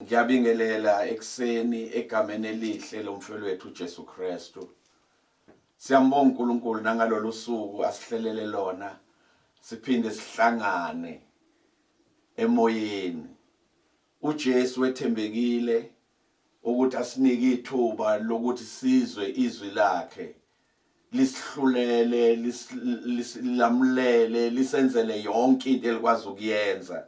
Ngiyabingelela ekseni egameni elihle lomfowethu uJesu Kristu. Siyambonga uNkulunkulu nangalolu suku asihlelele lona. Siphinde sihlangane emoyeni. uJesu wethembekile ukuthi asinike ithuba lokuthi sizwe izwi lakhe. Lisihlulele, lilamlele, lisenzele yonke into elikwazi ukuyenza.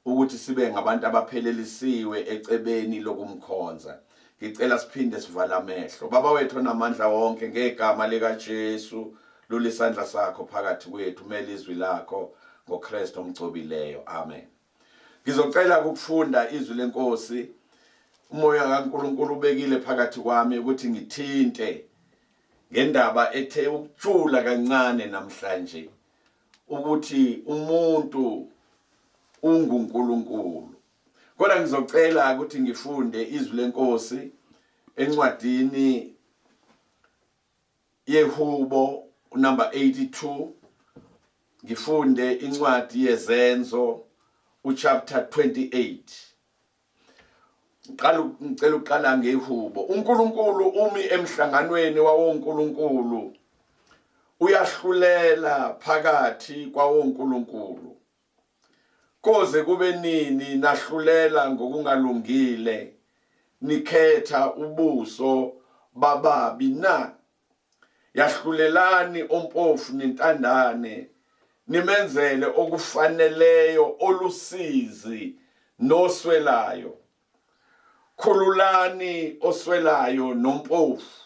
Ukuthi sibe ngabantu abaphelelisiwe ecebeni lokumkhonza. Ngicela siphinde sivala amehlo. Baba wethu onamandla wonke ngegama lika Jesu lulisandla sakho phakathi kwethu mele izwi lakho ngoKristu omgcobileyo. Amen. Ngizocela ukufunda izwi lenkosi. Umoya kaNkulunkulu ubekile phakathi kwami ukuthi ngithinte ngendaba ethe ukujula kancane namhlanje ukuthi umuntu unguNkulunkulu. Kodwa ngizocela ukuthi ngifunde izwi lenkosi encwadini yeHubo number 82. Ngifunde incwadi yezenzo uchapter 28. Ngicela uqala ngeHubo. uNkulunkulu umi emhlanganweni wawonkulunkulu. Uyahlulela phakathi kwawonkulunkulu. Koze kube nini nahlulela ngokungalungile nikhetha ubuso bababi na? Yahlulelani ompofu nintandane nimenzele okufaneleyo olusizi noswelayo. Khululani oswelayo nompofu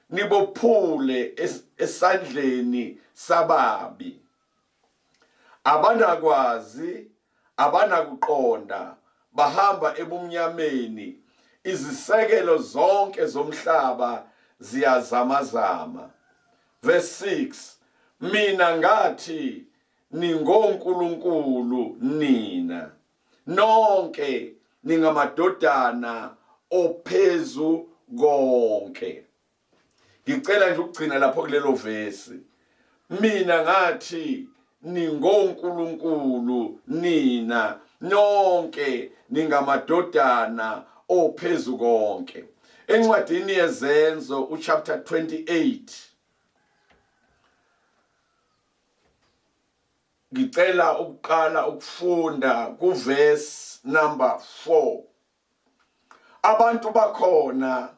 nibophule esandleni sababi. Abanakwazi abanakuqonda bahamba ebumnyameni. Izisekelo zonke zomhlaba ziyazamazama. Verse 6. Mina ngathi ningonkulunkulu nina nonke ningamadodana ophezu konke. Ngicela nje ukugcina lapho kulelo verse. Mina ngathi ningonkulunkulu nina nonke ningamadodana ophezu konke. Encwadini yezenzo uchapter 28. Ngicela ukuqala ukufunda kuverse number 4. Abantu bakhona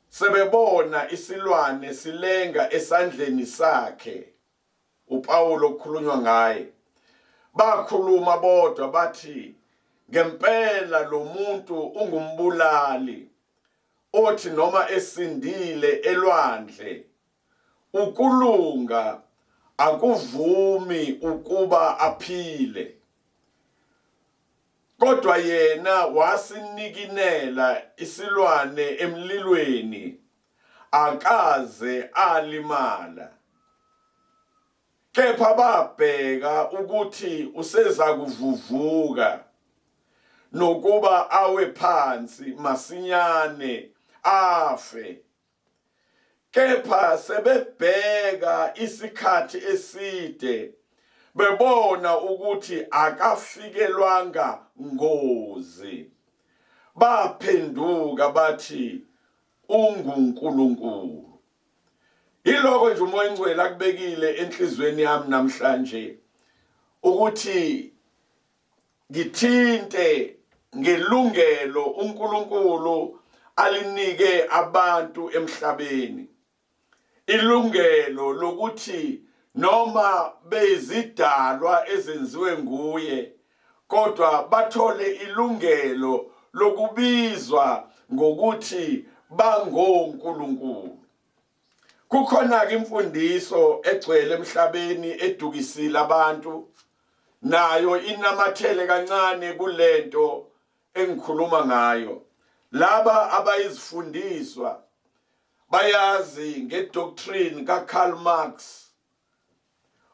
sebebona isilwane silenga esandleni sakhe. uPawulo okukhulunywa ngaye. Bakhuluma bodwa bathi ngempela lo muntu ungumbulali othi noma esindile elwandle ukulunga akuvumi ukuba aphile. Kodwa yena wasinikinela isilwane emlilweni akaze alimala. Kepha babheka ukuthi useza kuvuvuka nokuba awe phansi masinyane afe. Kepha sebebheka isikhathi eside bebona ukuthi akafikelwanga ngozi. Baphenduka bathi unguNkulunkulu. Iloko nje umoya ingcwele akubekile enhlizweni yami namhlanje ukuthi ngithinte ngelungelo uNkulunkulu alinike abantu emhlabeni. Ilungelo lokuthi noma bezidalwa ezenziwe nguye kodwa bathole ilungelo lokubizwa ngokuthi bangoNkulunkulu. Kukhona ke imfundiso egcwele emhlabeni edukisile abantu nayo inamathele kancane kulento engikhuluma ngayo. Laba abayizifundiswa bayazi ngedoctrine kaKarl Marx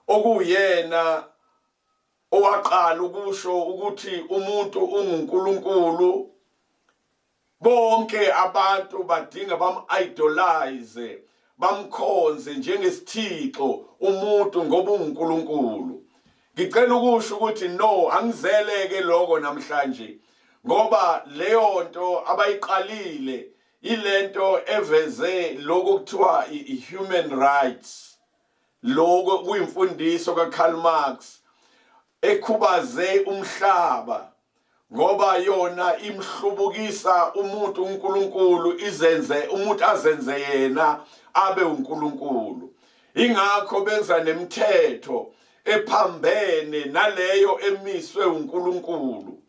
okuyena owaqala ukusho ukuthi umuntu unguNkulunkulu. Bonke abantu badinga bam-idolize bamkhonze njengesithixo umuntu ngoba unguNkulunkulu. Ngicela ukusho ukuthi no, angizeleke lokho namhlanje ngoba leyo nto abayiqalile ilento eveze lokho kuthiwa i-human rights, lokho kuyimfundiso kaKarl Marx ekhubaze umhlaba ngoba yona imhlubukisa umuntu uNkulunkulu umuntu azenze yena abe uNkulunkulu. Ingakho benza nemithetho ephambene naleyo emiswe uNkulunkulu.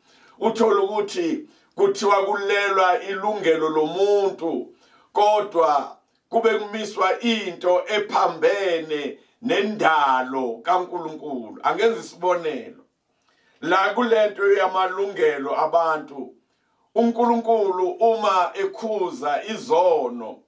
Uthola ukuthi kuthiwa kulelwa ilungelo lomuntu kodwa kube kumiswa into ephambene nendalo kaNkulunkulu. Angenza isibonelo la kulento yamalungelo abantu. uNkulunkulu uma ekhuza izono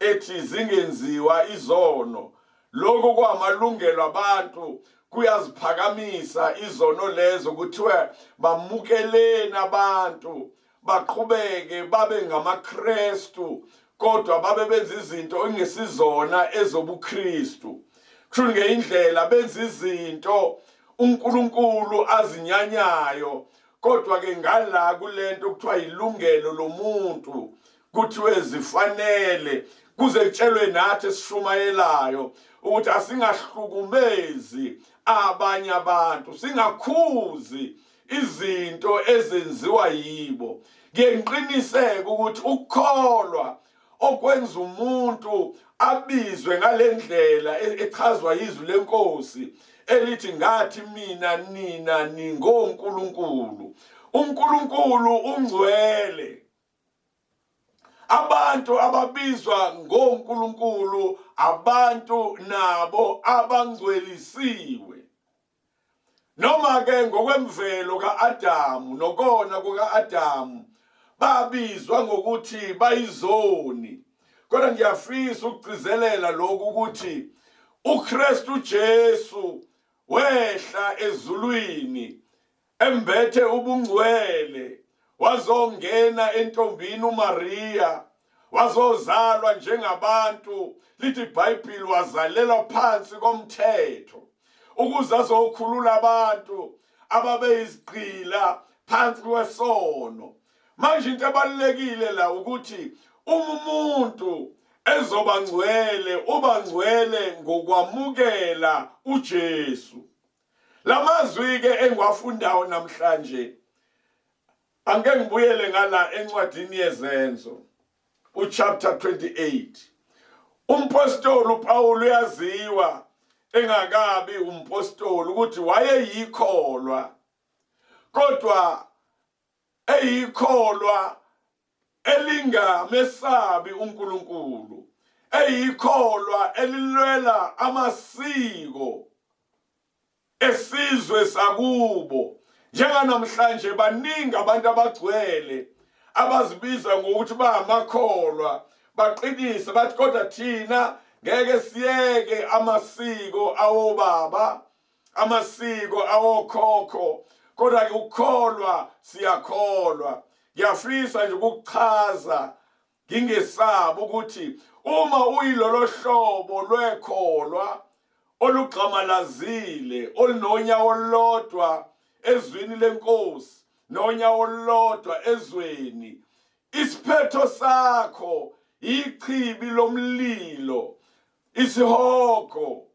ethi zingenziwa izono, lokho kwamalungelo abantu kuyaziphakamisa izono lezo kuthiwe bamukeleni abantu baqhubeke babe ngamaKristu kodwa babe benza izinto engesizona ezobuKristu. Kusho ngeindlela benza izinto uNkulunkulu azinyanyayo kodwa ke ngala kulento kuthiwa ilungelo lomuntu kuthiwe zifanele kuze kutshelwe nathi esishumayelayo ukuthi asingahlukumezi abanye abantu, singakhuzi izinto ezenziwa yibo. Ngiqiniseka ukuthi ukukholwa okwenza umuntu abizwe ngalendlela echazwa izwi lenkosi elithi ngathi mina nina ningonkulunkulu. uNkulunkulu ungcwele. Abantu ababizwa ngonkulunkulu abantu nabo abangcwelisiwe. Noma ke ngokwemvelo kaAdamu nokona kukaAdamu babizwa ngokuthi bayizoni, kodwa ngiyafisa ukugcizelela lokhu ukuthi uKristu Jesu wehla ezulwini embethe ubungcwele wazongena entombini uMaria, wazozalwa njengabantu. Lithi iBhayibheli wazalelwa phansi komthetho ukuze azokhulula abantu ababeyizigqila phansi kwesono. Manje into ebalulekile la ukuthi umuntu ezoba ngcwele uba ngcwele ngokwamukela uJesu. Lamazwi ke engiwafundayo namhlanje angeke ngibuyele ngala encwadini yezenzo uchapter 28. Umpostoli uPaul uyaziwa engakabi umpostoli ukuthi wayeyikholwa, kodwa eyikholwa elingamesabi uNkulunkulu, eyikholwa elilwela amasiko esizwe sakubo. Njenganamhlanje baningi abantu abagcwele abazibiza ngokuthi bayamakholwa, baqinise bathi kodwa thina ngeke siyeke amasiko awobaba, amasiko awokhokho, kodwa ke ukukholwa siyakholwa. Ngiyafisa nje ukuchaza ngingesaba ukuthi uma uyilolo hlobo lwekholwa olugxamalazile olunonyawo olulodwa ezwini lenkosi nonyawo olulodwa ezweni, isiphetho sakho ichibi lomlilo, isihogo,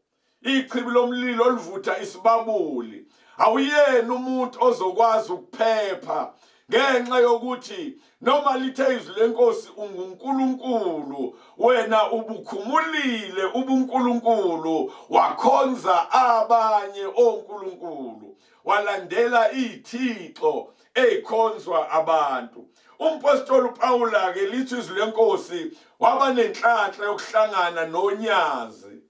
ichibi lomlilo oluvutha isibabuli, awuyena umuntu ozokwazi ukuphepha ngenxa yokuthi noma lithe izwi lenkosi unguNkulunkulu, wena ubukhumulile ubuNkulunkulu wakhonza abanye onkulunkulu, walandela ithixo ezikhonzwa abantu. Umpostoli uPaul ke lithi izwi lenkosi waba nenhlanhla yokuhlangana nonyazi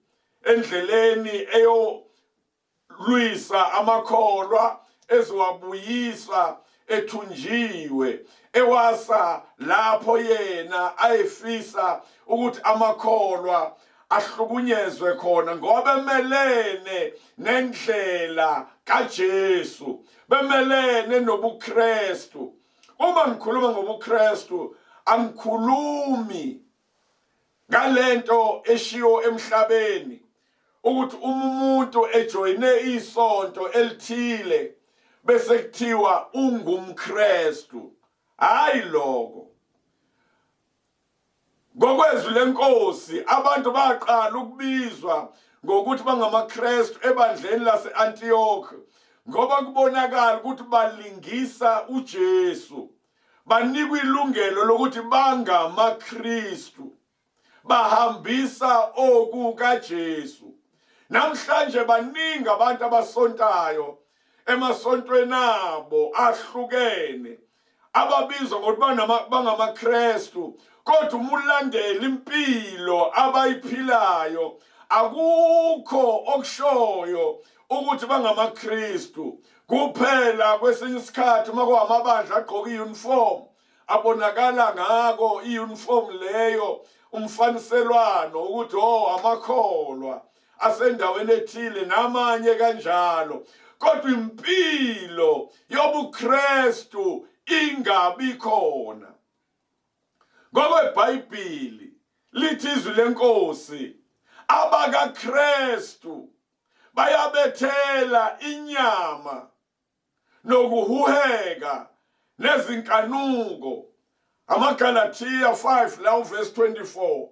endleleni eyolwisa amakholwa eziwabuyisa ethunjiwe, ewasa lapho yena ayefisa ukuthi amakholwa ahlukunyezwe khona ngoba bemelene nendlela kaJesu, bemelene nobuKristu. Uma ngikhuluma ngobuKristu angikhulumi ngalento eshiwo emhlabeni ukuthi umuntu ejoyine isonto elithile bese kuthiwa ungumKristu. hayi lokho. Ngokwezwi lenkosi abantu baqala ukubizwa ngokuthi bangamaKristu ebandleni lase-Antioch ngoba kubonakala ukuthi balingisa uJesu, banikwa ilungelo lokuthi bangamaKristu, bahambisa okukaJesu. Namhlanje baningi abantu abasontayo emasontweni abo ahlukene ababizwa ngokuthi bangamaKristu, kodwa uma ulandela impilo abayiphilayo akukho okushoyo ukuthi bangamaKristu. Kuphela kwesinye isikhathi uma kuhamabandla agqoka i-uniform abonakala ngako i-uniform leyo umfaniselwano ukuthi amakholwa asendaweni ethile namanye kanjalo, kodwa impilo yobuKristu ingabi khona. Ngoba iBhayibheli lithi izwi lenkosi abakaKristu bayabethela inyama nokuhuheka nezinkanuko. AmaGalatiya 5 la verse 24.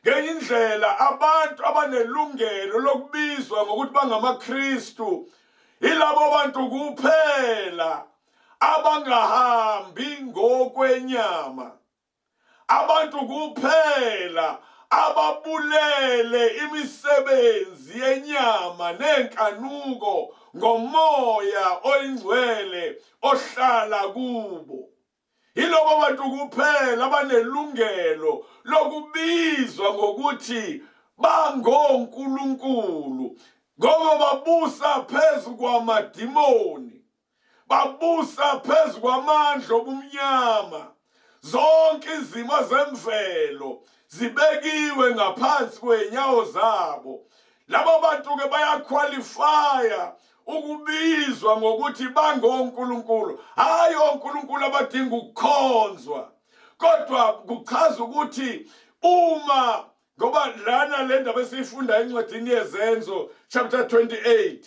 Ngenye indlela abantu abanelungelo lokubizwa ngokuthi bangamaKristu ilabo bantu kuphela abangahambi ngokwenyama, abantu kuphela ababulele imisebenzi yenyama nenkanuko ngomoya oyingcwele ohlala kubo. Yilobo bantu kuphela abanelungelo lokubizwa ngokuthi bangonkulunkulu, ngoba babusa phezu kwamadimoni, babusa phezu kwamandla obumnyama. Zonke izimo zemvelo zibekiwe ngaphansi kwenyawo zabo. Labo bantu ke bayaqualifya ukubizwa ngokuthi bangonkulunkulu. Hayi onkulunkulu abadinga ukukhonzwa, kodwa kuchaza ukuthi uma, ngoba lana le ndaba esiyifunda encwadini yezenzo chapter 28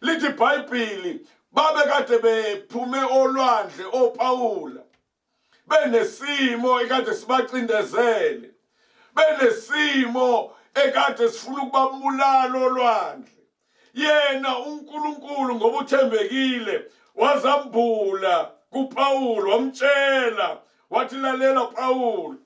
lithi iBhayibheli babe kade bephume olwandle oPawula, benesimo ekade sibacindezele, benesimo ekade sifuna ukubabulala olwandle. Yena uNkulunkulu ngoba uthembekile wazambula kuPawulu, wamtshela wathi lalela Pawulu.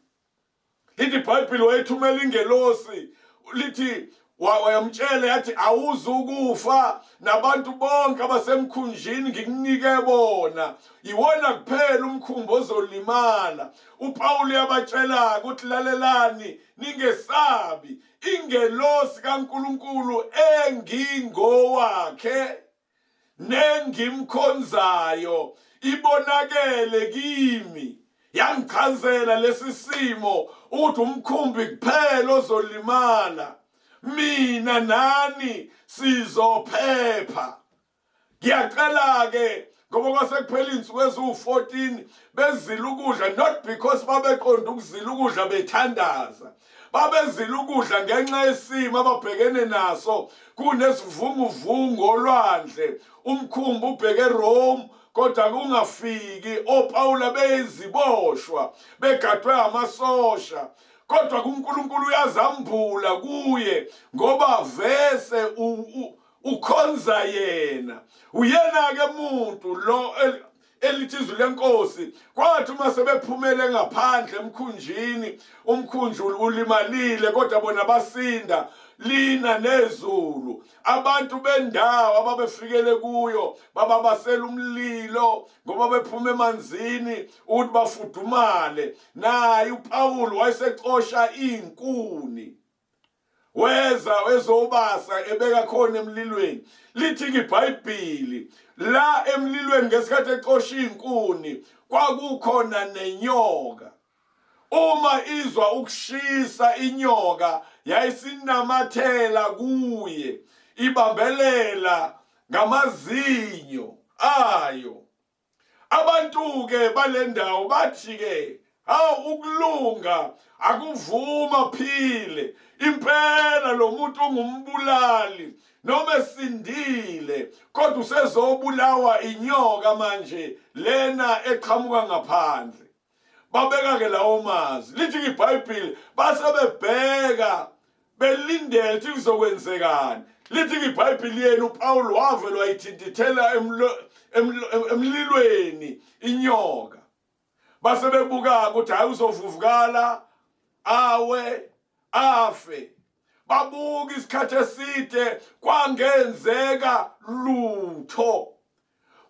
Lithi iBhayibheli wayethumela ingelosi, lithi wayamtshela yathi awuzukufa, nabantu bonke abasemkhunjini ngikunike bona, iwona kuphela umkhumbi ozolimala. uPawulu yabatshela ukuthi lalelani ningesabi, ingelosi kaNkulunkulu engingowakhe nengimkhonzayo ibonakele kimi, yangichazela lesi simo ukuthi umkhumbi kuphela ozolimala, mina nani sizophepha. Ngiyacela ke ngoba kwasekuphela insuku eziwu-14 bezila ukudla, not because babeqonda ukuzila ukudla bethandaza, babezila ukudla ngenxa yesimo ababhekene naso. Kunesivunguvungu olwandle, umkhumbi ubheke eRome kodwa kungafiki, oPawula beyiziboshwa begadwe amasosha, kodwa kuNkulunkulu uyazambula kuye ngoba vese ukhonza yena. Uyena-ke muntu lo elithi izwi lenkosi. Kwathi uma sebephumele ngaphandle emkhunjini, umkhunji ulimalile kodwa bona basinda, lina nezulu. Abantu bendawo ababefikele kuyo bababasela umlilo ngoba bephume emanzini ukuthi bafudumale. Naye uPawulu wayesecosha inkuni, weza ezobasa ebeka khona emlilweni. Lithi iBhayibheli la emlilweni ngesikhathi ecosha inkuni kwakukhona nenyoka. Uma izwa ukushisa inyoka yayisinamathela kuye, ibambelela ngamazinyo ayo. Abantu ke balendawo bathi ke, hawu ukulunga akuvuma phile, impela lo muntu ungumbulali, noma esindile kodwa usezobulawa inyoka manje lena eqhamuka ngaphandle. babeka ke lawo mazwi. Lithi iBhayibheli basebebheka belindele ukuthi kuzokwenzekani. Lithi iBhayibheli yenu uPaul wavela wayithintithela emlilweni inyoka. Basebebuka ukuthi hayi uzovuvukala awe afe. Babuka isikhathi eside kwangenzeka lutho.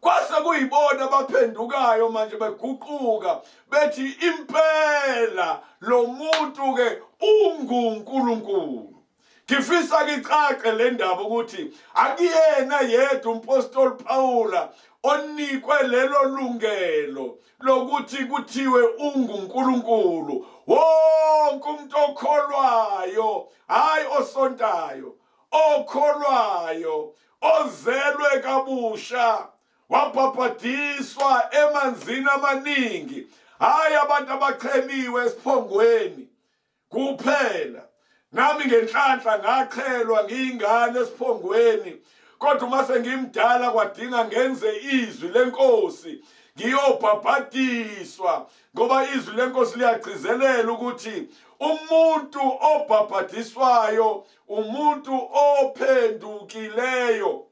Kwase kuyibona abaphendukayo manje beguquka bethi impela lo muntu ke unguNkulunkulu. Ngifisa kicace le ndaba ukuthi akuyena yedwa umpostoli Paula onikwe lelo lungelo lokuthi kuthiwe unguNkulunkulu. Wonke umuntu okholwayo, hayi osontayo, okholwayo, ozelwe kabusha, wabhabhadiswa emanzini amaningi, hayi abantu abacheliwe esiphongweni kuphela. Nami ngenhlanhla ngachelwa ngiyingane esiphongweni, kodwa uma sengimdala kwadinga ngenze izwi lenkosi ngiyobhabhadiswa, ngoba izwi lenkosi liyagcizelela ukuthi umuntu obhabhadiswayo umuntu ophendukileyo,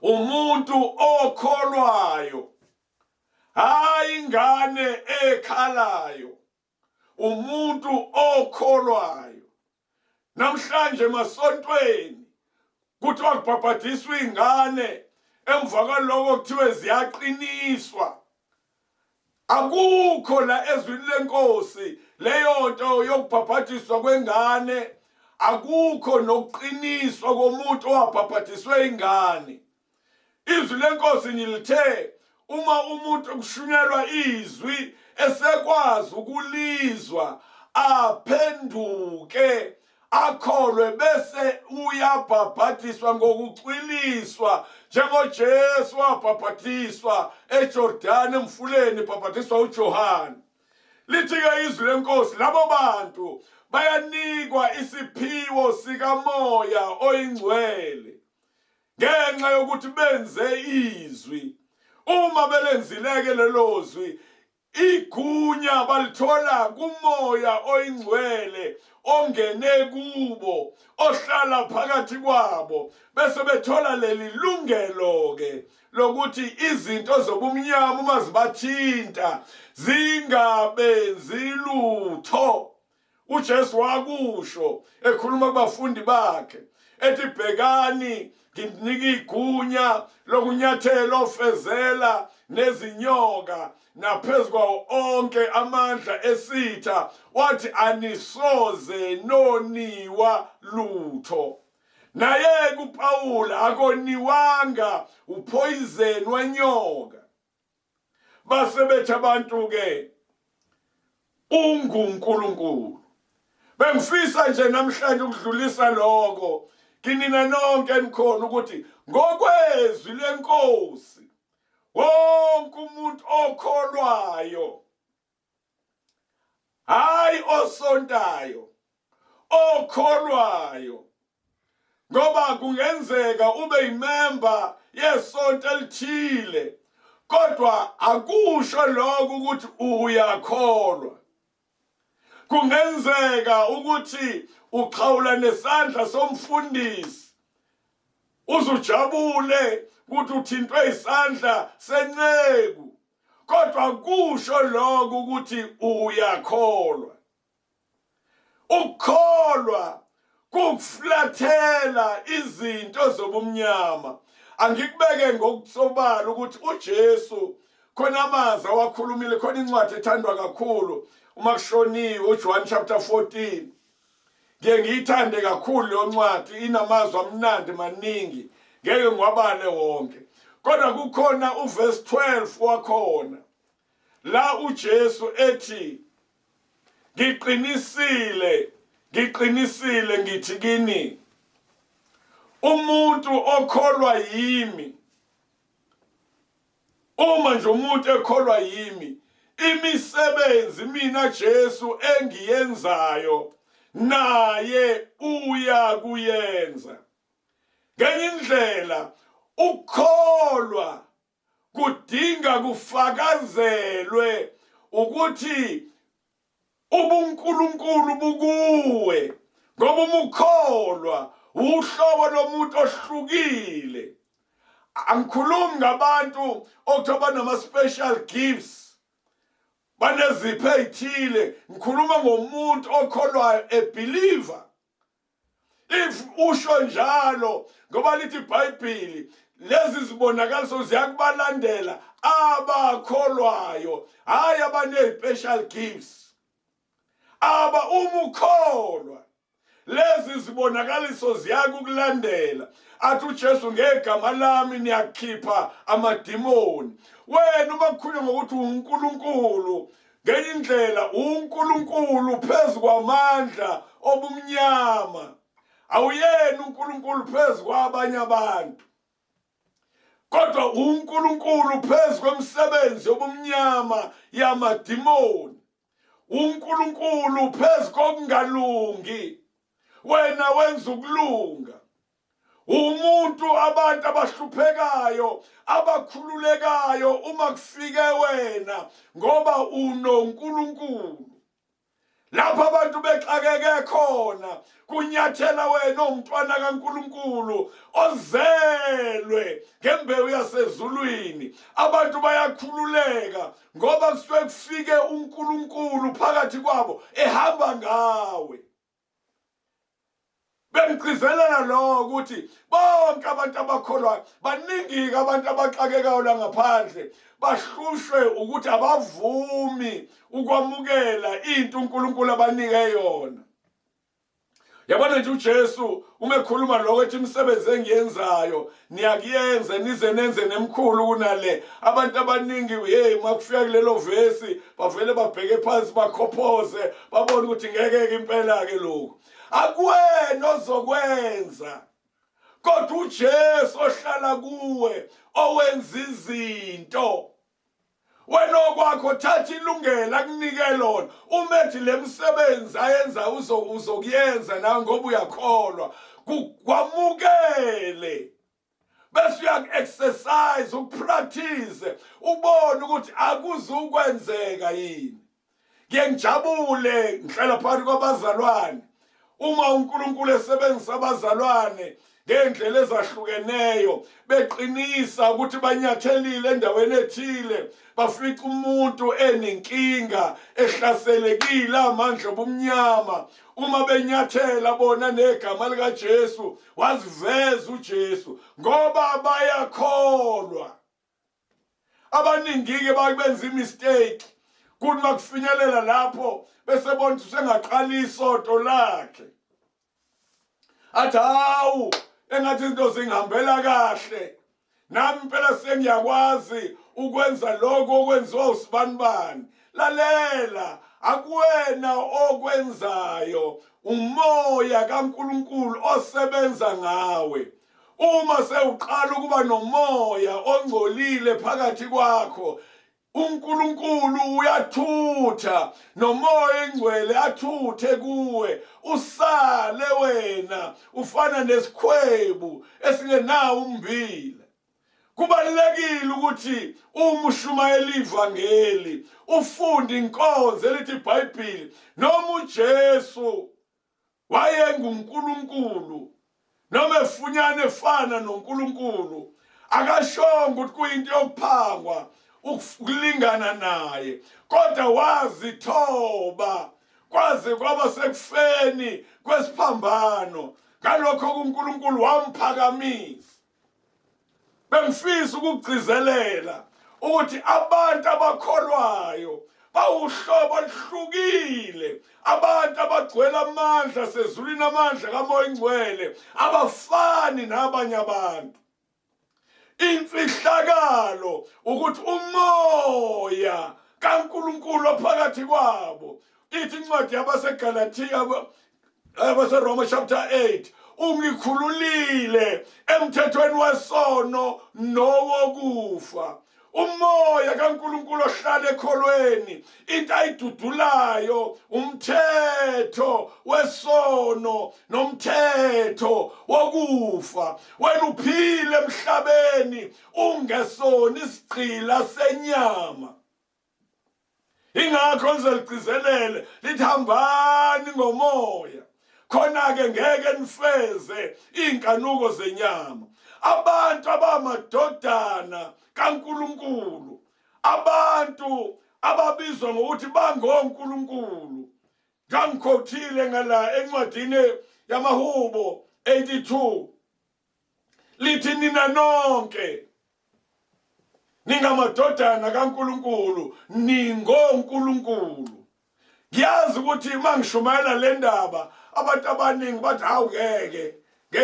umuntu okholwayo, hayi ingane ekhalayo, umuntu okholwayo. Namhlanje masontweni kuthiwa kubhabhadiswa ingane, emva kwalokho kuthiwe ziyaqiniswa. Akukho la ezwini lenkosi leyo nto yokubhabhadiswa kwengane, akukho nokuqiniswa komuntu owabhabhadiswe ingane. Izwi lenkosi ngilithe uma umuntu kushunyelwa izwi esekwazi ukulizwa aphenduke akholwe bese uyabhabhadiswa ngokucwiliswa njengoJesu wabhabhadiswa eJordani emfuleni ebhabhadiswa uJohane. Lithi-ke izwi lenkosi labo bantu bayanikwa isiphiwo sikamoya oyingcwele ngenxa yokuthi benze izwi. Uma belenzileke lelo zwi, igunya balithola kumoya oyingcwele ongene kubo, ohlala phakathi kwabo, bese bethola leli lungelo ke lokuthi izinto zobumnyama uma zibathinta zingabenzi lutho. uJesu wakusho ekhuluma kubafundi bakhe ethi bhekani nginika igunya lokunyathela ofezela nezinyoka naphezu kwawo onke amandla esitha, wathi anisoze noniwa lutho. Naye kuPawula akoniwanga uphoyizeni wenyoka. Basebethi abantu ke unguNkulunkulu. Bengifisa nje namhlanje ukudlulisa lokho kinina nonke enikhona ukuthi ngokwezwi lenkosi wonke umuntu okholwayo, hayi osontayo, okholwayo, ngoba kungenzeka ube yimemba yesonto elithile kodwa akusho lokho ukuthi uyakholwa. Kungenzeka ukuthi uqhawula nesandla somfundisi, uzujabule ukuthi uthintwe isandla senceku, kodwa kusho lokho ukuthi uyakholwa. Ukholwa kuflathela izinto zobumnyama. Angikubeke ngokusobala ukuthi uJesu khona amazwi awakhulumile, khona incwadi ethandwa kakhulu uma kushoniwe uJohn chapter 14. Ngeke ngiyithande kakhulu leyo ncwadi, inamazwi amnandi maningi, ngeke ngiwabale wonke. Kodwa kukhona uverse 12 wakhona la uJesu ethi ngiqinisile ngithi kini, umuntu okholwa yimi, uma nje umuntu ekholwa yimi, imisebenzi mina Jesu engiyenzayo naye uyakuyenza. Ngenye indlela ukholwa kudinga kufakazelwe ukuthi ubuNkulunkulu bukuwe ngoba umukholwa uhlobo lomuntu ohlukile. Angikhulumi ngabantu okuthiwa banama-special gifts, banezipho ezithile. Ngikhuluma ngomuntu okholwayo, a believer. If usho njalo ngoba lithi iBhayibheli lezi zibonakaliso ziyakubalandela abakholwayo, hayi abane-special gifts. Uma ukholwa lezi zibonakaliso ziyakukulandela. Athi uJesu ngegama lami niyakhipha amadimoni. Wena uma kukhulunywa ngokuthi uNkulunkulu, ngenye indlela uNkulunkulu phezu kwamandla obumnyama. Awuyena uNkulunkulu phezu kwabanye abantu, kodwa uNkulunkulu phezu kwemisebenzi yobumnyama yamadimoni. uNkulunkulu phezu kokungalungi, wena wenza ukulunga. Umuntu abantu abahluphekayo, abakhululekayo uma kufike wena ngoba unoNkulunkulu. Lapho abantu bexakeke khona kunyathela wena umntwana kaNkulunkulu ozelwe ngembewu yasezulwini. Abantu bayakhululeka ngoba kusuke kufike uNkulunkulu phakathi kwabo ehamba ngawe. Bengigcizelela lo ukuthi bonke abantu abakholwayo, baningi abantu abaxakekayo la ngaphandle, bahlushwe ukuthi abavumi ukwamukela into uNkulunkulu abanike yona. Yabona nje uJesu uma ekhuluma lokho ethi imisebenzi engiyenzayo niyakuyenza nize nenze nemkhulu kunale. Abantu abaningi makufika kulelo vesi bavele babheke phansi bakhophoze babone ukuthi ngeke impela ke lokho. Akuwena ozokwenza, kodwa uJesu ohlala kuwe owenza izinto. Wena okwakho thatha ilungelo akunike lona. Umethi le misebenzi ayenza uzokuyenza nawe ngoba uyakholwa, kwamukele. Bese uyak-exercise, ukupractice, ubone ukuthi akuzukwenzeka yini. Ngiyengijabule ngihlala phakathi kwabazalwane. Uma uNkulunkulu esebenzisa abazalwane ngendlela ezahlukeneyo, beqinisa ukuthi banyathelile endaweni ethile, bafica umuntu enenkinga, ehlaselekile amandla obumnyama. Uma benyathela bona negama likaJesu, waziveza uJesu ngoba bayakholwa. Abaningi-ke babenza imistake kuthi makufinyelela lapho bese bona usengaqala isonto lakhe. Athi hawu, engathi izinto zingihambela kahle, nami impela sengiyakwazi ukwenza lokho okwenziwa usibanibani. Lalela, akuwena okwenzayo, umoya kaNkulunkulu osebenza ngawe. Uma sewuqala ukuba nomoya ongcolile phakathi kwakho, uNkulunkulu uyathutha, nomoya engcwele athuthe kuwe, usale wena ufana nesikhwebu esingenawo umbila. Kubalulekile ukuthi uma ushumayela ivangeli, ufunde inkonzo elithi iBhayibheli, noma uJesu wayenguNkulunkulu, noma efunyana efana noNkulunkulu, akashongo ukuthi kuyinto yokuphangwa ukulingana naye, kodwa wazithoba kwaze kwaba sekufeni kwesiphambano. Ngalokho uNkulunkulu wamphakamisa. Bengifisa ukugcizelela ukuthi abantu abakholwayo bawuhlobo oluhlukile, abantu abagcwele amandla sezulwini, amandla kaMoya Engcwele, abafani nabanye abantu. Imfihlakalo ukuthi umoya kaNkulunkulu ophakathi kwabo. Ithi incwadi yabaseGalatiya, abaseRoma chapter 8, ungikhululile emthethweni wesono nowokufa. Umoya kaNkulunkulu ohlala ekholweni, into ayidudulayo umthetho wesono nomthetho wokufa. Wena uphile emhlabeni ungesona isigqila senyama. ingakho lizeligcizelele lithi hambani ngomoya, khona-ke ngeke nifeze iy'nkanuko zenyama. Abantu abamadodana kaNkulunkulu, abantu ababizwa ngokuthi bangonkulunkulu, ngangikhothile ngala encwadini yamaHubo 82, lithi nina nonke ningamadodana kaNkulunkulu, ningonkulunkulu. Ngiyazi ukuthi mangishumayela le ndaba abantu abaningi bathi hawu ngeke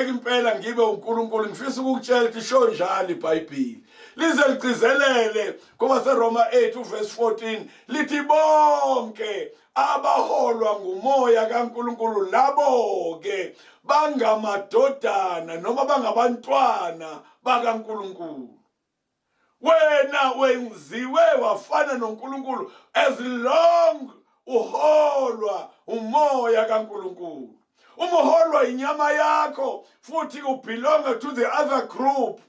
impela ngibe uNkulunkulu. Ngifisa ukukutshela ukuthi isho njalo iBhayibheli, lize ligcizelele ngoba seRoma 8 verse 14 lithi bonke abaholwa ngumoya kaNkulunkulu labo ke bangamadodana noma bangabantwana bakaNkulunkulu. Wena wenziwe wafana noNkulunkulu as long uholwa umoya kaNkulunkulu. Uma uholwa inyama yakho futhi ubelonga to the other group,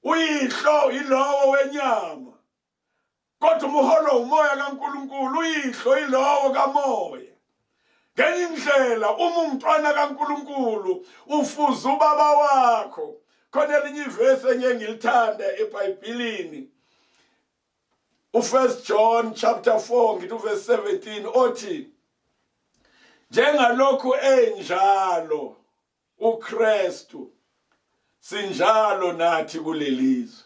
uyihlo ilowo wenyama. Kodwa uma uholwa umoya kaNkulunkulu, uyihlo ilowo kamoya. Ngenye indlela uma umntwana kaNkulunkulu ufuza ubaba wakho. Khona elinye ivesi engeke ngilithanda eBhayibhelini, u1 John chapter 4 ngithi verse 17 othi njengalokhu enjalo uKristu sinjalo nathi kulelizwe.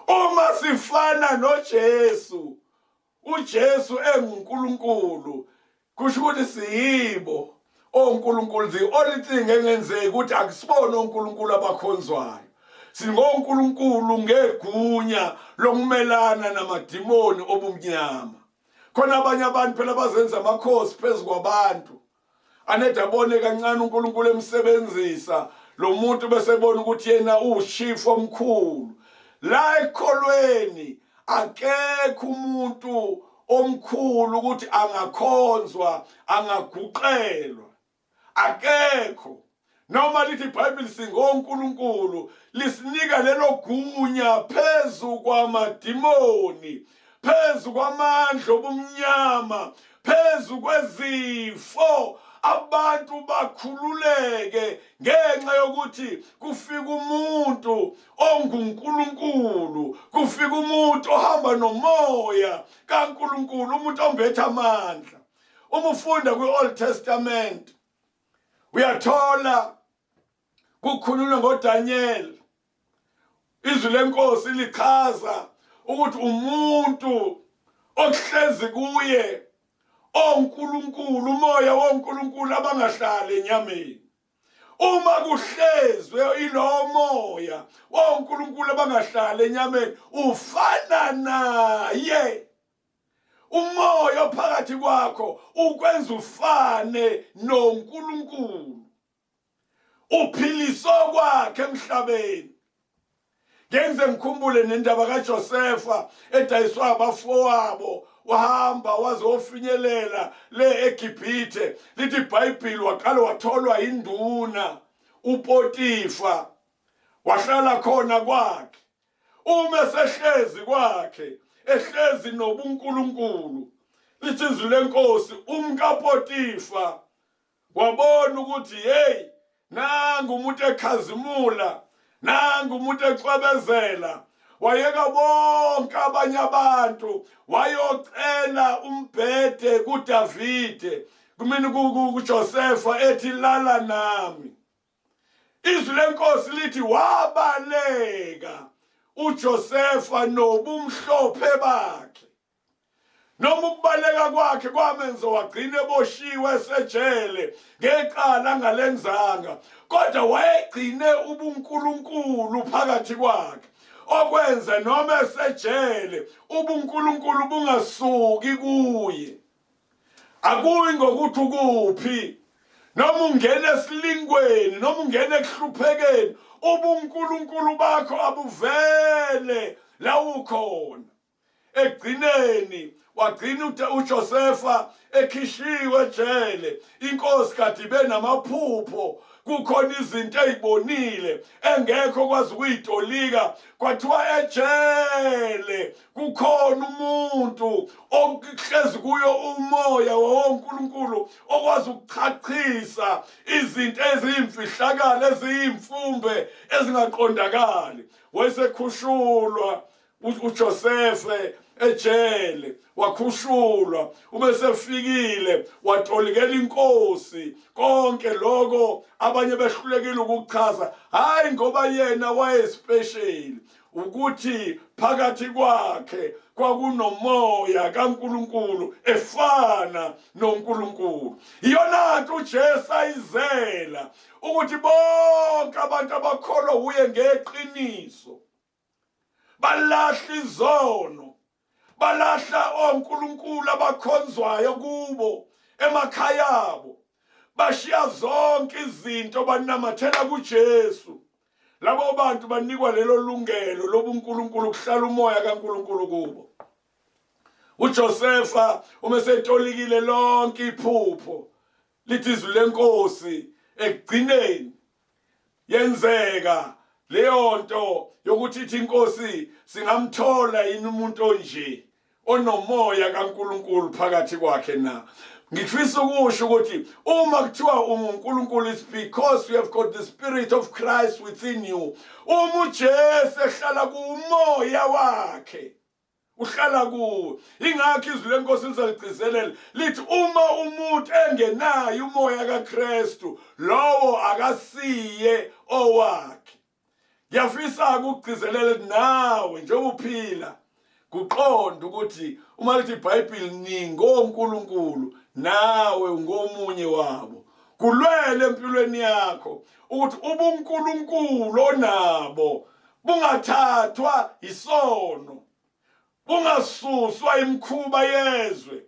Uma sifana noJesu, uJesu enguNkulunkulu, kusho ukuthi siyibo onkulunkulu. The only thing engenzeki ukuthi akusibone onkulunkulu abakhonzwayo. Singonkulunkulu ngegunya lokumelana namadimoni obumnyama. Khona abanye abantu phela bazenza amakhosi phezu kwabantu. Anede abone kancane uNkulunkulu emsebenzisa lo muntu bese ebona ukuthi yena uchief omkhulu. La ekholweni akekho umuntu omkhulu ukuthi angakhonzwa, angaguqelwa. Akekho. Noma lithi iBhayibheli singonkulunkulu, lisinika lelo gunya phezu kwamadimoni, phezu kwamandla obumnyama, phezu kwezifo. Abantu bakhululeke ngenxa yokuthi kufika umuntu onguNkulunkulu, kufika umuntu ohamba nomoya kaNkulunkulu, umuntu ombethe amandla. Uma ufunda kwi-Old Testament uyathola kukhulunywa ngoDaniel, izwi lenkosi lichaza ukuthi umuntu okuhlezi kuye onkulunkulu, umoya wonkulunkulu abangahlali enyameni. Uma kuhlezwe ilo moya wonkulunkulu abangahlali enyameni, ufana naye. Umoya ophakathi kwakho ukwenza ufane noNkulunkulu, uphiliso kwakhe emhlabeni. Ngenze ngikhumbule nendaba kaJosefa edayiswa abafowabo, wahamba waze wofinyelela le eGibhithe. Lithi iBhayibheli waqala watholwa induna uPotifa, wahlala khona kwakhe. Uma sehlezi kwakhe, ehlezi nobuNkulunkulu, lithi izwi lenkosi umkaPotifa wabona ukuthi hey, nangu umuntu ekhazimula, nangu umuntu ecwebezela. Wayeka bonke abanye abantu wayocela umbhede kuDavide, kumini kuJosefa ethi lala nami. Izwi lenkosi lithi wabaleka uJosefa nobumhlophe bakhe. Noma ukubaleka kwakhe kwamenza wagcina eboshiwe esejele ngecala angalenzanga, kodwa wayegcine ubuNkulunkulu phakathi kwakhe, okwenza noma esejele ubuNkulunkulu bungasuki kuye. Akuyi ngokuthi ukuphi, noma ungena esilingweni, noma ungena ekuhluphekeni, ubuNkulunkulu bakho abuvele la ukhona. egcineni wagcina uJosefa ekhishiwe ejele. Inkosi kade ibe namaphupho, kukhona izinto ezibonile engekho kwazi ukuyitolika, kwathiwa ejele kukhona umuntu okuhlezi kuyo umoya wawonkulunkulu okwazi ukuchachisa izinto eziyimfihlakalo, eziyimfumbe, ezingaqondakali. Wayesekhushulwa uJosefa ejele, wakhushulwa, ubesefikile watolikela inkosi konke lokho abanye behlulekile ukuchaza. Hayi ngoba yena wayespecial, ukuthi phakathi kwakhe kwakunomoya kaNkulunkulu efana noNkulunkulu. Iyona nto uJesu ayizela, ukuthi bonke abantu abakholwa uye ngeqiniso balahla izono, balahla onkulunkulu abakhonzwayo kubo emakhaya abo, bashiya zonke izinto banamathela kuJesu. Labo bantu banikwa lelo lungelo lobunkulunkulu, kuhlala umoya kaNkulunkulu kubo. uJosefa umesetolikile lonke iphupho lithi izwi lenkosi, ekugcineni yenzeka leyo nto yokuthi ithi inkosi singamthola yini umuntu onje onomoya kaNkulunkulu phakathi kwakhe na. Ngifisa ukusho ukuthi uma kuthiwa uNkulunkulu, is because you have got the Spirit of Christ within you. Uma uJesu ehlala kumoya wakhe, uhlala kuwo. Ingakho izwi lenkosi lizaligcizelela lithi uma umuntu engenayo umoya kaKristu, lowo akasiye owakhe. Ngiyafisa ukugcizelela nawe njengoba uphila kuqonda ukuthi uma lithi iBhayibheli ningonkulunkulu, nawe ungomunye wabo. Kulwele empilweni yakho ukuthi ubunkulunkulu onabo bungathathwa isono, bungasuswa imkhuba yezwe,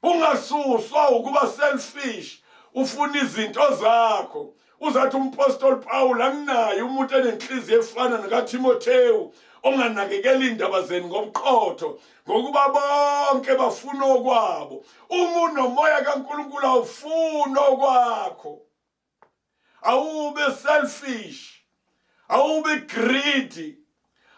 bungasuswa ukuba selfish, ufuna izinto zakho. Uzathi umpostoli Paul anginayo umuntu enenhliziyo efana nakaTimotheyu, onganakekela indaba zenu ngobuqotho, ngokuba bonke bafuna okwabo. Uma unomoya kaNkulunkulu awufuna okwakho, awube selfish, awube greedy,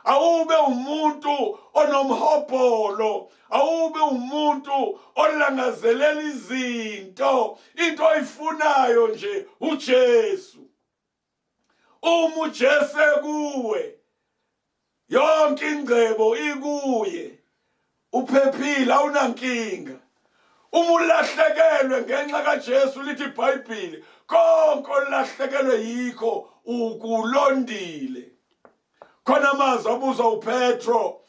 awube umuntu onomhobholo, awube umuntu olangazelela izinto. Into oyifunayo nje uJesu. Uma uJesu kuwe, yonke ingcebo ikuye, uphephile, awunankinga. Uma ulahlekelwe ngenxa kaJesu, lithi iBhayibheli konke olahlekelwe yikho ukulondile. Khona amazwi abuzwa uPetro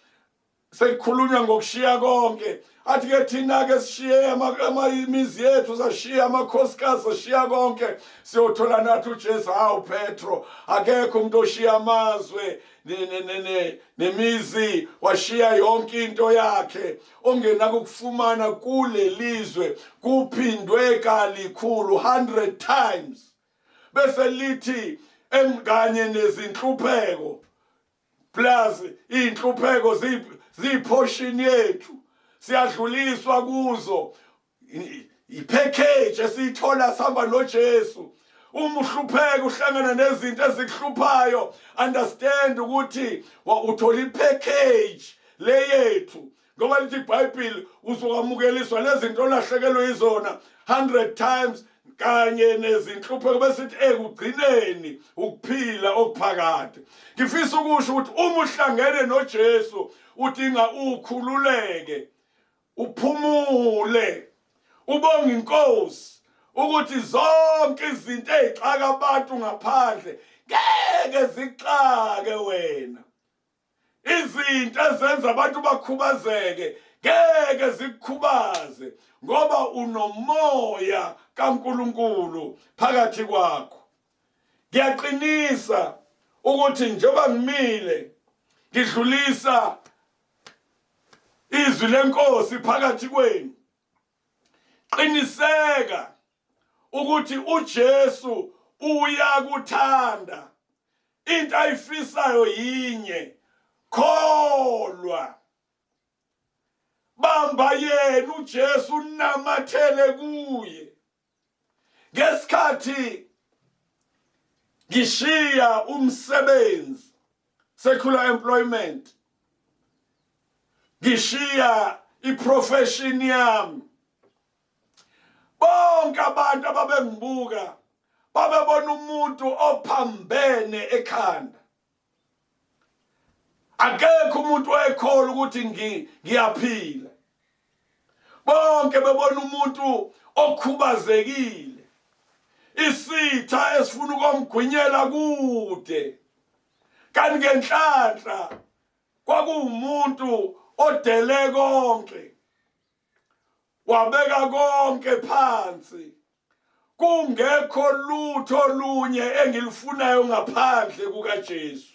sekukhulunywa ngokushiya konke, athi ke thina ke sishiye imizi yethu, sashiya amakhosikazi, sashiya konke, siyothola nathi uJesu. Hawu Petro, akekho umuntu oshiya amazwe nemizi, washiya yonke into yakhe, ongenako ukufumana kule lizwe kuphindwe kalikhulu, 100 times. Bese lithi kanye nezinhlupheko, plus inhlupheko ziyiportion yethu, siyadluliswa kuzo. Ipackage esiyithola sihamba noJesu. Uma uhlupheka uhlangana nezinto ezikuhluphayo, understand ukuthi uthola ipackage le yethu. Ngoba lithi iBhayibheli uzokwamukeliswa lezinto olahlekelwe yizona 100 times kanye nezinhlupheko, besithi ekugcineni ukuphila okuphakade. Ngifisa ukusho ukuthi uma uhlangene noJesu udinga ukhululeke, uphumule, ubonge inkosi ukuthi zonke izinto ezixaka abantu ngaphandle ngeke zixake wena. Izinto ezenza abantu bakhubazeke ngeke zikukhubaze, ngoba unomoya kaNkulunkulu phakathi kwakho. Ngiyaqinisa ukuthi njengoba ngimile ngidlulisa izwi lenkosi phakathi kwenu, qiniseka ukuthi uJesu uyakuthanda. Into ayifisayo yinye, kholwa. bamba yena uJesu namathele kuye. Ngesikhathi ngishiya umsebenzi, secular employment, ngishiya iprofession yami, bonke abantu ababengibuka babebona umuntu ophambene ekhanda. Akekho umuntu wayekholwa ukuthi ngiyaphila. Bonke bebona umuntu okhubazekile, isitha esifuna ukumgwinyela kude. Kanti ngenhlanhla kwakuwumuntu odele konke, wabeka konke phansi. Kungekho lutho olunye engilifunayo ngaphandle kukaJesu.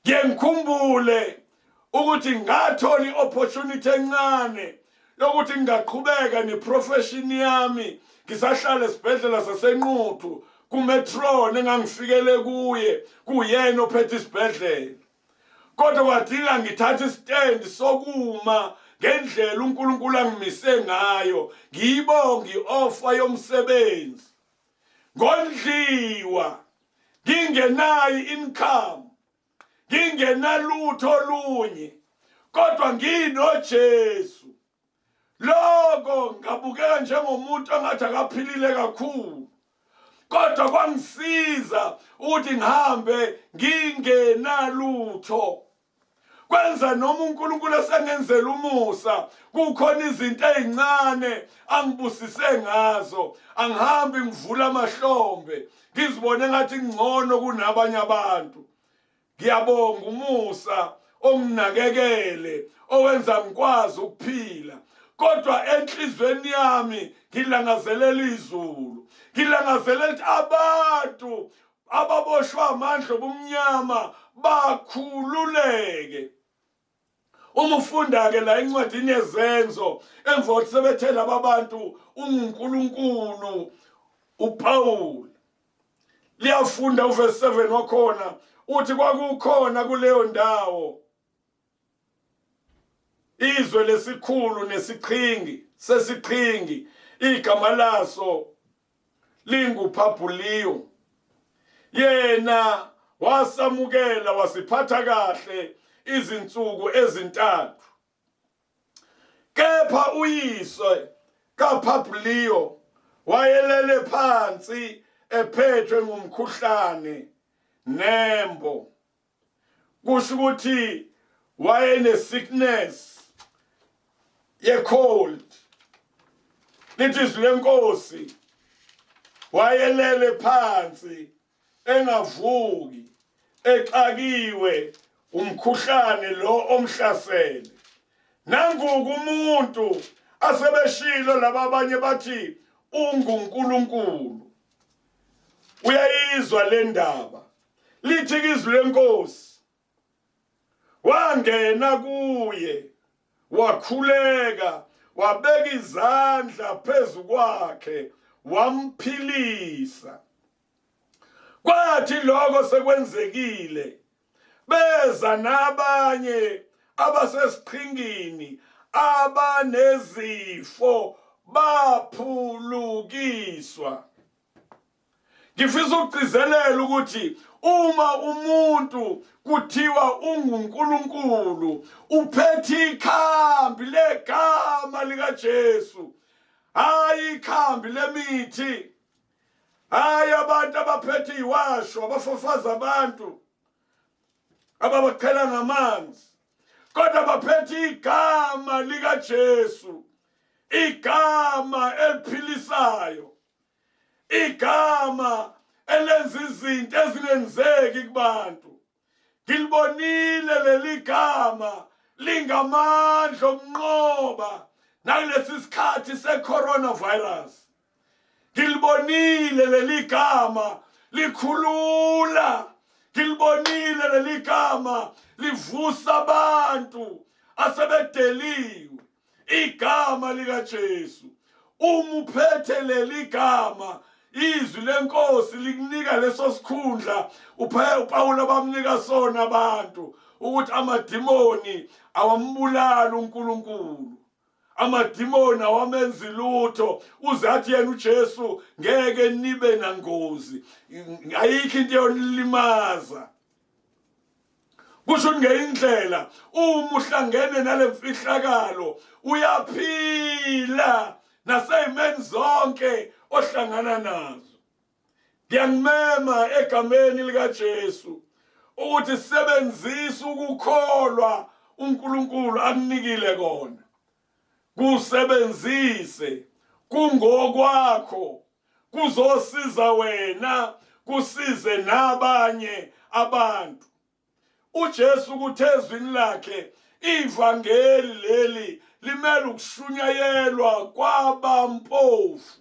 Ngiyengikhumbule ukuthi ngathola i-opportunity encane yokuthi ngingaqhubeka neprofession yami, ngisahlala esibhedlela saseNquthu kuMetron engangifikele kuye, kuyena ophethe isibhedlela. Kodwa kwadinga ngithathe istand sokuma ngendlela uNkulunkulu angimise ngayo, ngiyibonga i-offer yomsebenzi. Ngondliwa, ngingenayo income, ngingenalutho olunye, kodwa nginoJesu. Lokho ngabukeka njengomuntu ongathi akaphilile kakhulu, kodwa kwangisiza ukuthi ngihambe ngingenalutho. Kwenza noma uNkulunkulu esengenzela umusa, kukhona izinto ezincane angibusise ngazo, angihambi ngivula amahlombe ngizibone ngathi ngcono kunabanye abantu. Ngiyabonga umusa onginakekele, owenza ngikwazi ukuphila. Kodwa enhlizweni yami ngilangazelela izulu, ngilangazelela ukuthi abantu ababoshwa amandla obumnyama bakhululeke. Uma ufunda-ke la encwadini yezenzo, emva kokuthi sebethe laba bantu uNkulunkulu, uPawulu liyafunda uverse 7 wakhona, uthi kwakukhona kuleyo ndawo izwe lesikhulu nesiqhingi sesiqhingi, igama laso linguPhabhuliyo. Yena wasamukela wasiphatha kahle izinsuku ezintathu. Kepha uyise kaPhabhuliyo wayelele phansi ephethwe ngumkhuhlane nembo. Kusho ukuthi wayene sickness ye-cold. Lithi izwi lenkosi, wayelele phansi engavuki, exakiwe umkhuhlane lo omhlasele. Nanguku umuntu asebeshilo laba abanye bathi unguNkulunkulu. Uyayizwa le ndaba. Lithi izwi lenkosi, wangena kuye, wakhuleka, wabeka izandla phezu kwakhe, wamphilisa. Kwathi lokho sekwenzekile, beza nabanye abasesiqhingini abanezifo baphulukiswa. Ngifisa ukugcizelela ukuthi uma umuntu kuthiwa unguNkulunkulu, uphethe ikhambi legama likaJesu, hayi ikhambi lemithi, hayi abantu abaphethe iwasho abafafaza abantu ababaqhela ngamanzi, kodwa baphethe igama likaJesu, igama eliphilisayo, igama elenza izinto ezingenzeki kubantu. Ngilibonile leli gama lingamandla okunqoba nakulesi sikhathi se-coronavirus. Ngilibonile leli gama likhulula, ngilibonile leli gama livusa abantu asebedeliwe, igama likaJesu. Uma uphethe leli gama, izwi lenkosi likunika leso sikhundla uPawulu abamnika sona abantu, ukuthi amadimoni awambulala uNkulunkulu. Amadimoni awamenzi lutho, uzathi yena uJesu ngeke nibe nangozi, ayikho into yonilimaza. Kusho ngeyindlela uma uhlangene nalemfihlakalo uyaphila naseyimeni zonke ohlangana nazo. Ngiyangimema egameni likaJesu ukuthi sebenzisa ukukholwa uNkulunkulu akunikile kona. Kusebenzise kungokwakho, kuzosiza wena, kusize nabanye abantu. uJesu kuthezwini lakhe ivangeli leli limele ukushunyayelwa kwabampofu.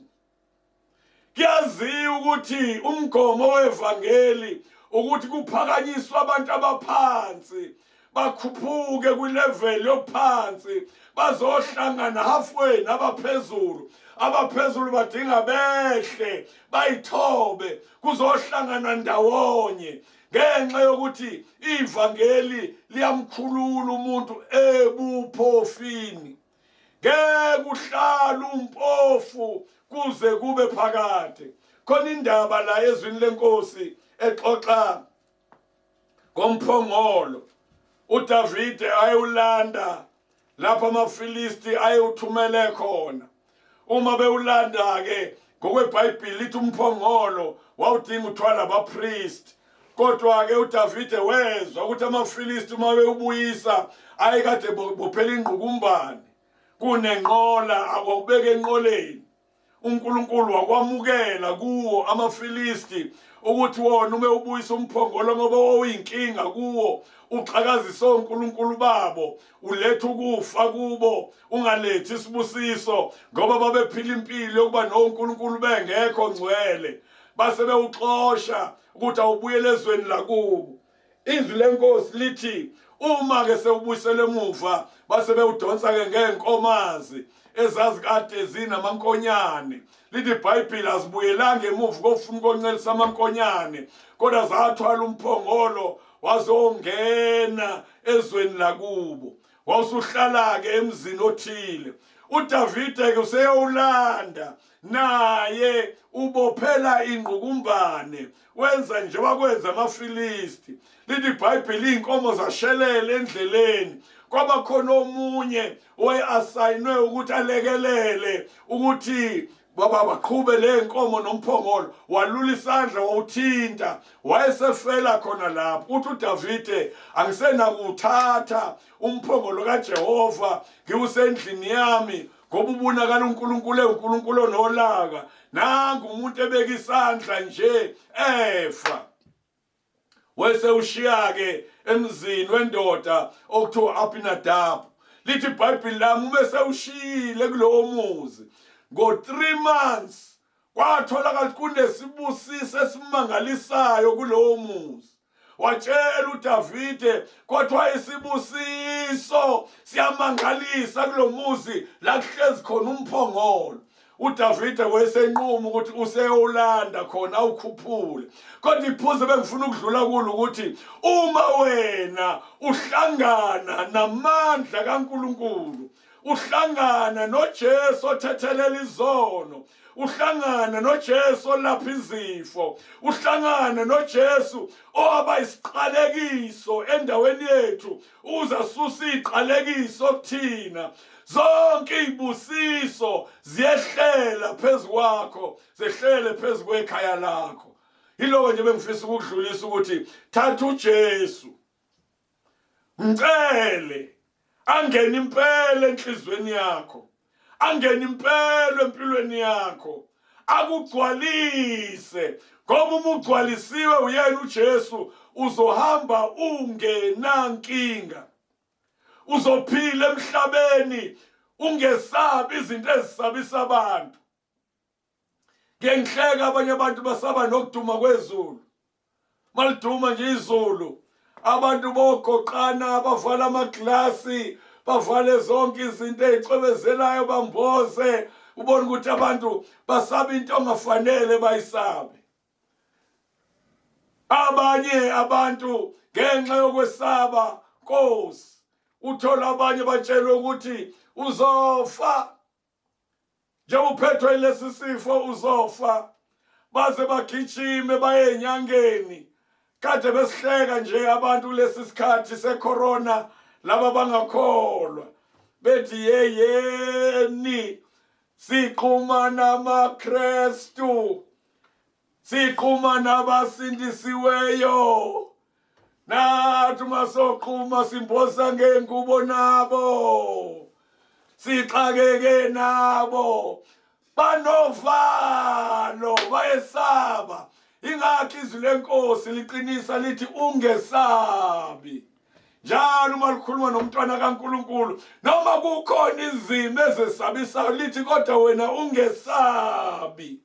Kuyaziwa ukuthi umgomo wevangeli ukuthi kuphakanyiswa abantu abaphansi, bakhuphuke kwilevel yophansi, bazohlangana halfway nabaphezulu. Abaphezulu badinga behle bayithobe kuzohlangana ndawonye, ngenxa yokuthi ivangeli liyamkhulula umuntu ebuphofini. Ngeke uhlale umpofu kuze kube phakade. Khona indaba la ezwini lenkosi exoxa ngomphongolo. uDavide ayewulanda lapha amaFilisti ayewuthumele khona. Uma bewulanda ke ngokweBhayibheli lithi umphongolo wawudinga uthwala abapriest. Kodwa ke uDavide wezwa ukuthi amaFilisti uma bewubuyisa ayekade bophela ingqukumbane kunenqola akubeka enqoleni. uNkulunkulu wakwamukela kuwo amaFilisti ukuthi wona uma ubuyisa umphongolo ngoba uyinkinga kuwo, uxakazisa uNkulunkulu babo, uletha ukufa kubo, ungalethi isibusiso ngoba babephila impilo yokuba noNkulunkulu bengekho ngcwele. Base bewuxosha ukuthi awubuyele ezweni lakubo. Izwi lenkosi lithi uma ke sewubuyisele emuva base bewudonsa ke ngenkomazi ezazikade zinamankonyane. Lithi iBhayibheli azibuyelanga emuva kofuna ukoncelisa amankonyane, kodwa zathwala umphongolo wazongena ezweni lakubo. Wawusuhlala ke emzini othile. uDavide ke useyolanda naye ubophela ingqukumbane, wenza njengoba kwenza amaFilisti. Lithi iBhayibheli inkomo zashelela endleleni. Kwaba khona omunye owayeasayinwe ukuthi alekelele ukuthi baqhube le nkomo nomphongolo, walula isandla wawuthinta, wayesefela khona lapho. Uthi uDavide angisenakuthatha umphongolo kaJehova ngiwusendlini yami ngoba ubonakala uNkulunkulu onolaka. Nangu umuntu ebeka isandla nje efa. Wayesewushiya ke emzini wendoda okuthiwa Abinadabu. Lithi iBhayibheli lami uma sewushiyile kulowo muzi ngo-3 months kwatholakala kunesibusiso esimangalisayo kulowo muzi. Watshela uDavide kodwa isibusiso siyamangalisa kulo muzi la kuhlezi khona umphongolo. uDavide wayesenquma ukuthi useyolanda khona awukhuphule. Kodwa iphuze bengifuna ukudlula kulo ukuthi uma wena uhlangana namandla kaNkulunkulu, uhlangana noJesu othethelela izono, uhlangana noJesu olapha izifo, uhlangana noJesu owaba isiqalekiso endaweni yethu, uzasusa iziqalekiso kuthina, zonke izibusiso ziyehlela phezukwakho, zehlele phezu kwekhaya lakho. Yiloko nje bengifisa ukudlulisa ukuthi thatha uJesu, mcele angene impela enhlizweni yakho, angene impela empilweni yakho, akugcwalise. Ngoba uma ugcwalisiwe uyena uJesu uzohamba ungenankinga, uzophila emhlabeni ungesabi izinto ezisabisa abantu. Ngihleka abanye abantu basaba nokuduma kwezulu. Maliduma nje izulu, abantu bogoqana, bavala amaglasi, bavale zonke izinto ezicwebezelayo, bamboze. Ubona ukuthi abantu basaba into ongafanele bayisabe. Abanye abantu ngenxa yokwesaba Nkosi. Uthola abanye batshelwe ukuthi uzofa. Njengoba uphethwe lesi sifo uzofa. Baze bagijime baye enyangeni. Kade besihleka nje abantu lesi sikhathi secorona laba bangakholwa. Bethi yeyeni siqhuma namaKristu. Siqhuma nabasindisiweyo. Nathi masoqhuma simbosa ngengubo nabo. Sixakeke nabo. Banovalo bayesaba. Ingakho izwi lenkosi liqinisa lithi ungesabi. Njalo uma likhuluma nomntwana kaNkulunkulu noma kukhona izimo ezesabisayo lithi kodwa wena ungesabi.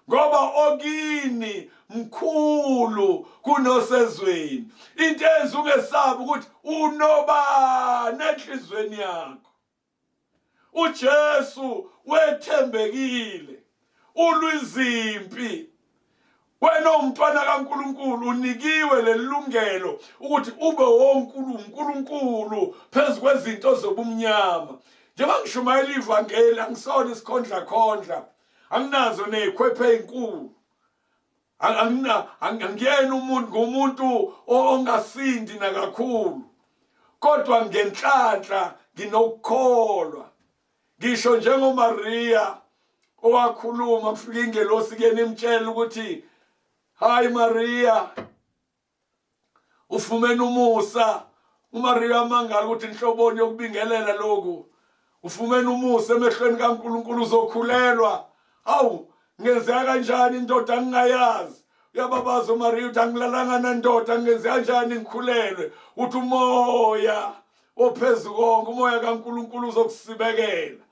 Ngoba okini mkhulu kunosezweni. Into enza ungesabi ukuthi unobani enhlizweni yakho. uJesu wethembekile, ulwizimpi. Wena umntwana kaNkulunkulu unikiwe lelungelo ukuthi ube wonkulunkulu phezu kwezinto zobumnyama. Njengoba ngishumayela ivangeli angisona isikhondla, anginazo nezikhwephe ezinkulu. Angiyena ngumuntu ongasindi nakakhulu. Kodwa ngenhlanhla nginokukholwa. Ngisho njengoMaria owakhuluma kufika ingelosi kuyena imtshela ukuthi hayi Maria ufumene umusa. uMaria mangala ukuthi inhloboni yokubingelela lokhu. Ufumene umusa emehlweni kaNkulunkulu uzokhulelwa. Awu ngenzeka kanjani indoda angingayazi. Uyababaza uMaria uthi angilalanga nandoda ngenze kanjani ngikhulelwe. Uthi umoya ophezulu konke umoya kaNkulunkulu uzokusibekela.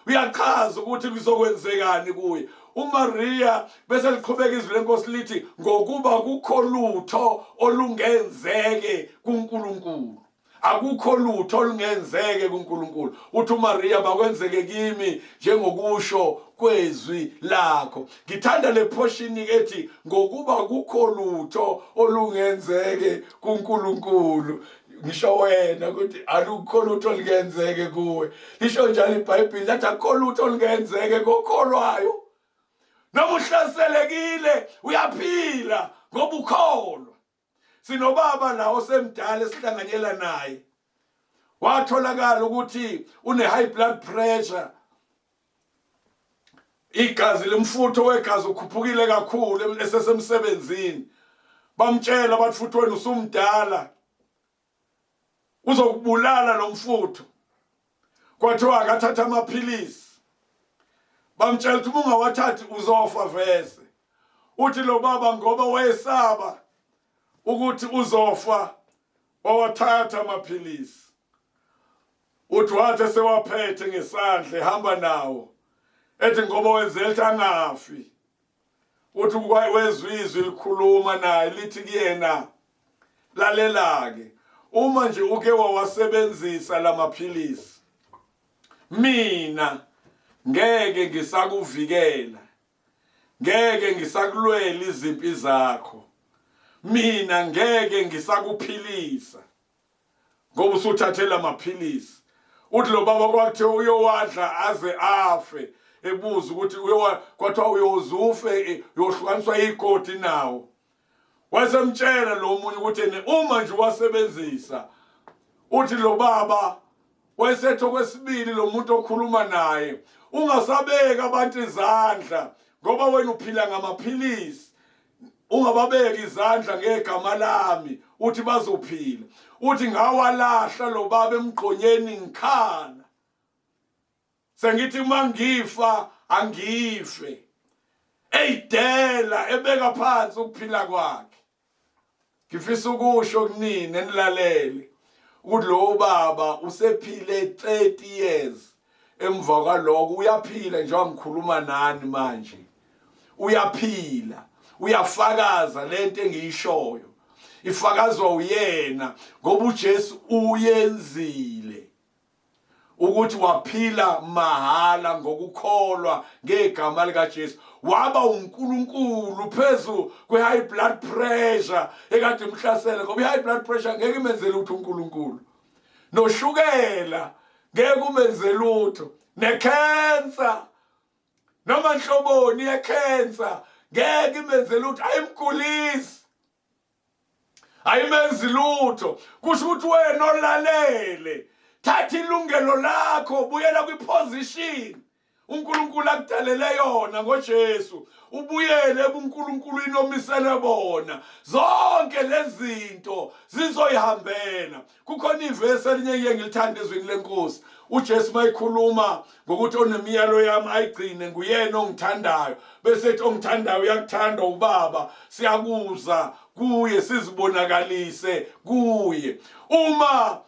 Uyachaza ukuthi kuzokwenzekani kuye. uMaria bese liqhubeka izwi lenkosi lithi ngokuba kukho lutho olungenzeke kuNkulunkulu. Akukho lutho olungenzeke kuNkulunkulu. Uthi uMaria bakwenzeke kimi njengokusho kwezwi lakho. Ngithanda le portion ethi ngokuba kukho lutho olungenzeke kuNkulunkulu. Ngisho wena ukuthi alukho lutho olungenzeke kuwe. Lisho njalo iBhayibheli lathi akukho lutho olungenzeke kokholwayo. Noma uhlaselekile uyaphila ngoba ukholwa. Sinobaba la osemdala esihlanganyela naye. Watholakala ukuthi une high blood pressure. Igazi lemfutho wegazi ukhuphukile kakhulu esesemsebenzini. Bamtshela bathi futhi wena usumdala. Uzokubulala lo mfutho. Kwathiwa akathatha amaphilisi. Bamtshela ukuthi ungawathathi uzofa vese. Uthi lo baba ngoba wayesaba ukuthi uzofa wawathatha amaphilisi. Uthi wathi sewaphethe ngesandla ehamba nawo. Ethi ngoba wenzela ukuthi angafi. Uthi wezwe izwi likhuluma naye lithi kuyena lalela-ke. Uma nje uke wawasebenzisa lamaphilisi, mina ngeke ngisakuvikela. Ngeke ngisakulwela izimpi zakho. Mina ngeke ngisakuphilisa. Ngoba usuthathela amaphilisi. Uthi lo baba kwakuthiwa uyowadla aze afe. Ebuza ukuthi kwathiwa uyozufe yohlukaniswa igodi nawo. Wasemtshela lo munye ukuthi uma nje wasebenzisa. Uthi lo baba wayesethi okwesibili lo muntu okhuluma naye, ungasabeka abantu izandla ngoba wena uphila ngamaphilisi. Ungababeki izandla ngegama lami uthi bazophila. Uthi ngawalahla lo baba emgqonyeni ngikhala. Sengithi mangifa angife. Eyidela ebeka phansi ukuphila kwakhe. Ngifisa ukusho kunini enilalele ukuthi lo baba usephile 30 years. Emva kwaloko uyaphila njengoba ngikhuluma nani manje. Uyaphila. Uyafakaza lento engiyishoyo. Ifakazwa uyena ngoba uJesu uyenzile. ukuthi waphila mahala ngokukholwa ngegama likaJesu, waba uNkulunkulu phezu kwe-high blood pressure ekade imhlasele, ngoba i-high blood pressure ngeke imenzele ukuthi uNkulunkulu, noshukela ngeke umenze lutho, nekhensa noma nhloboni yekhensa ngeke imenze lutho, ayimgulisi, ayimenzi lutho. Kusho ukuthi wena olalele, thatha ilungelo lakho, buyela kwiposition uNkulunkulu akudalele yona ngoJesu, ubuyele ebuNkulunkulwini omisele bona. Zonke lezi zinto zizoyihambela. Kukhona ivesi elinye ngilithanda ezwini lenkosi, uJesu mayikhuluma ngokuthi onemiyalo yami ayigcine, nguyena ongithandayo, bese ethi ongithandayo uyakuthanda uBaba, siyakuza kuye sizibonakalise kuye. Uma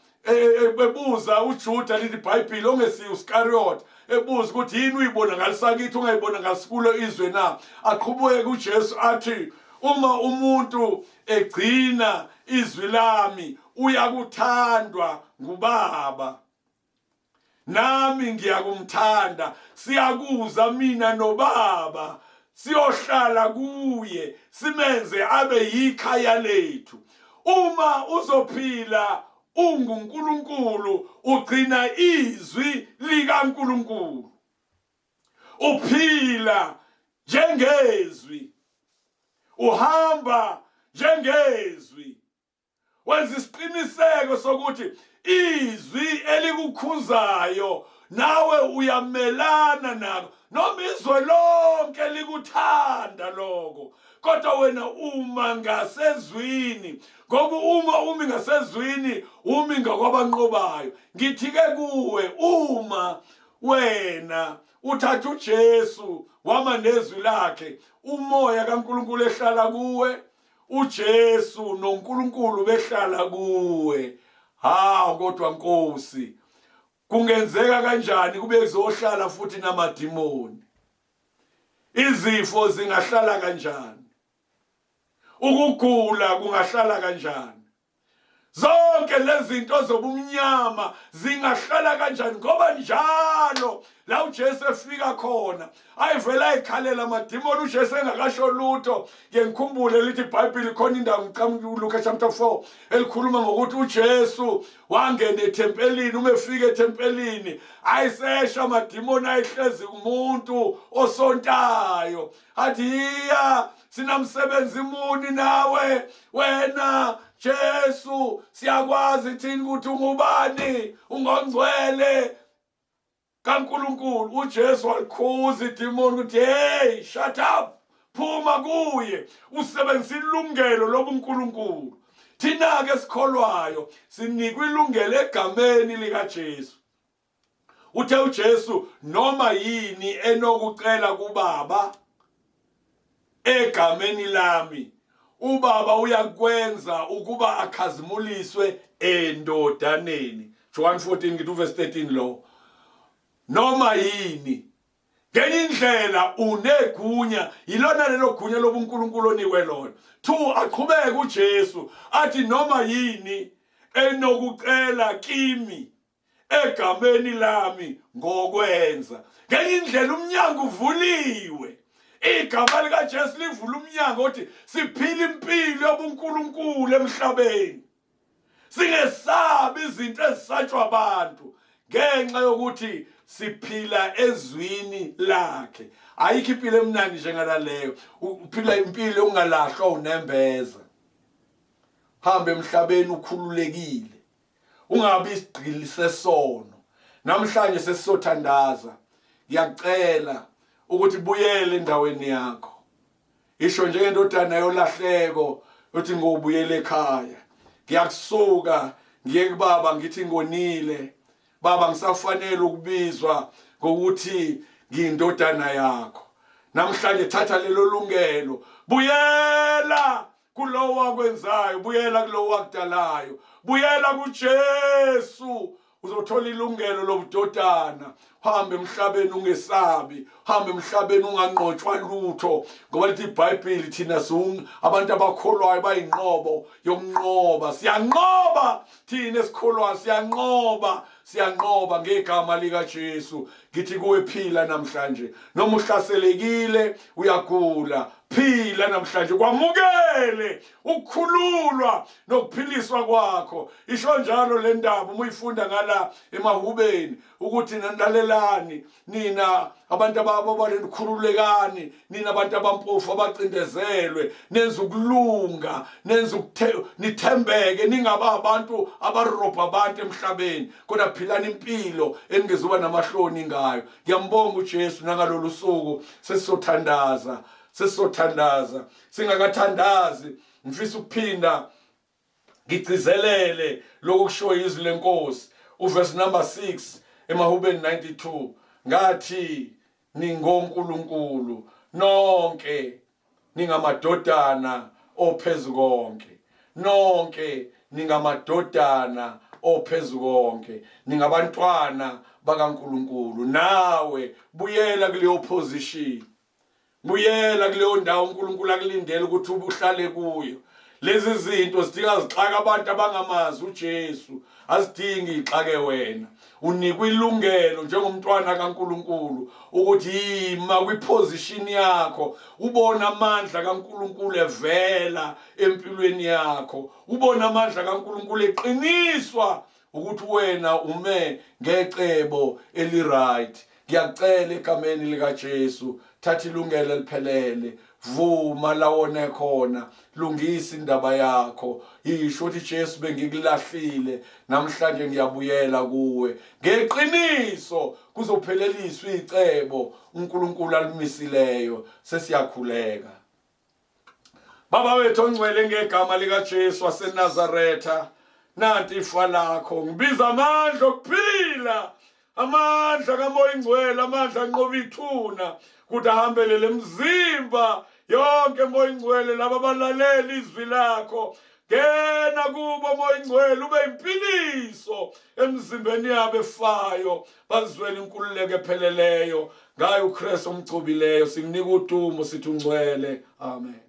bebuza uJuda lithi iBhayibheli ongesiye uSkariyoti, ebuza ukuthi yini uyibonakalisa kithi ungayibonakalisi kulo izwe na, aqhubeke uJesu athi uma umuntu egcina izwi lami uyakuthandwa nguBaba, nami ngiyakumthanda, siyakuza mina noBaba siyohlala kuye, simenze abe yikhaya lethu. Uma uzophila unguNkulunkulu, ugcina izwi likaNkulunkulu, uphila njengezwi, uhamba njengezwi, wenza isiqiniseko sokuthi izwi elikukhuzayo nawe uyamelana nalo, noma izwe lonke likuthanda lokho, kodwa wena uma ngasezwini, ngoba uma umi ngasezwini umi ngakwabanqobayo. Ngithi-ke kuwe, uma wena uthatha uJesu wama nezwi lakhe, umoya kaNkulunkulu ehlala kuwe, uJesu noNkulunkulu behlala kuwe, kodwa Nkosi, kungenzeka kanjani kube kuzohlala futhi namadimoni? Izifo zingahlala kanjani? Ukugula kungahlala kanjani? Zonke lezi zinto zobumnyama zingahlala kanjani? Ngoba njalo la uJesu efika khona ayivela ekhalela amadimoni, uJesu engakasho lutho. Ngiyakhumbula lithi iBhayibheli khona indawo uLuka chapter 4 elikhuluma ngokuthi uJesu wangena ethempelini. Uma efika ethempelini ayisesha amadimoni ayihlezi umuntu osontayo, athi iya sinamsebenzi muni nawe wena Jesu, siyakwazi thini ukuthi ungubani, ungongcwele kaNkulunkulu. uJesu walikhuza idimoni ukuthi hey, shut up, phuma kuye, usebenzisa ilungelo lobuNkulunkulu. Thina-ke esikholwayo sinikwa ilungelo egameni likaJesu. Uthe uJesu noma yini enokucela kuBaba egameni lami, uBaba uyakwenza ukuba akhazimuliswe endodaneni. John 14 ngithi verse 13 lo. Noma yini, ngenye indlela unegunya, yilona lelo gunya lobuNkulunkulu onikwe lona. 2, aqhubeke uJesu athi noma yini enokucela kimi egameni lami ngokwenza. Ngenye indlela umnyango uvuliwe. Igama likaJesu livula umnyango ukuthi siphile impilo yobuNkulunkulu emhlabeni, singesabi izinto ezisatshwa abantu ngenxa yokuthi siphila ezwini lakhe. Ayikho impilo emnandi njengalaleyo, uphila impilo ungalahlwa unembeza. Hamba emhlabeni ukhululekile, ungabi isigqili sesono. Namhlanje sesizothandaza, ngiyacela ukuthi buyele endaweni yakho. Isho njengendodana yolahleko uthi ngobuyele ekhaya, ngiyakusuka ngiye kuBaba ngithi ngonile. Baba, ngisafanele ukubizwa ngokuthi ngiyindodana yakho. Namhlanje thatha lelo lungelo, buyela kulowo wakwenzayo, buyela kulowo wakudalayo, buyela kuJesu, uzothola ilungelo lobudodana. Hamba emhlabeni ungesabi, hamba emhlabeni unganqotshwa lutho, ngoba lithi iBhayibheli thina abantu abakholwayo bayinqobo yokunqoba. Siyanqoba thina esikholwayo, siyanqoba siyanqoba ngegama lika Jesu. Ngithi kuwe phila namhlanje, noma uhlaselekile uyagula, phila namhlanje, kwamukele ukukhululwa nokuphiliswa kwakho. Isho njalo le ndaba uma uyifunda ngala eMahubeni ukuthi nandalalelani nina abantu abakhululekani, nina abantu abampofu abacindezelwe, nenza ukulunga, nenza nithembeke, ningaba abantu abarobha abantu emhlabeni, kodwa philani impilo engezuba namahloni ngayo. Ngiyambonga uJesu nangalolu suku sesizothandaza, singakathandazi ngifisa ukuphinda ngigcizelele lokusho izwi lenkosi. Uverse number 6 eMahubeni 92, ngathi ningonkulunkulu nonke ningamadodana ophezukonke, nonke ningamadodana ophezukonke, ningabantwana bakaNkulunkulu. Nawe buyela kuleyo position, buyela kuleyo ndawo uNkulunkulu akulindele ukuthi ubuhlale kuyo. Lezi zinto zidinga zixaka abantu abangamazi uJesu, azidingi ixake wena. Unikwe ilungelo njengomntwana kaNkulunkulu ukuthi yima kwiposition yakho, ubona amandla kaNkulunkulu evela empilweni yakho, ubona amandla kaNkulunkulu eqiniswa ukuthi wena ume ngecebo eli-right. Ngiyacela egameni lika Jesu, thatha ilungelo eliphelele, vuma la wona khona, lungisa indaba yakho. Yisho ukuthi Jesu bengikulahlile, namhlanje ngiyabuyela kuwe ngeqiniso, kuzopheleliswa icebo uNkulunkulu alimisileyo. Sesiyakhuleka. Baba wethu ongcwele, ngegama lika Jesu waseNazaretha, nanti ifa lakho, ngibiza amandla okuphila, amandla kaMoya Ingcwele, amandla anqoba ithuna ukuthi ahambele lemzimba yonke. Moya Ingcwele, laba abalalela izwi lakho, ngena kubo Moya Ingcwele, ube impiliso emzimbeni yabo efayo, bazizwele inkululeko epheleleyo ngayo uKristu omgcobileyo. Sikunika udumo, sithi ungcwele. Amen.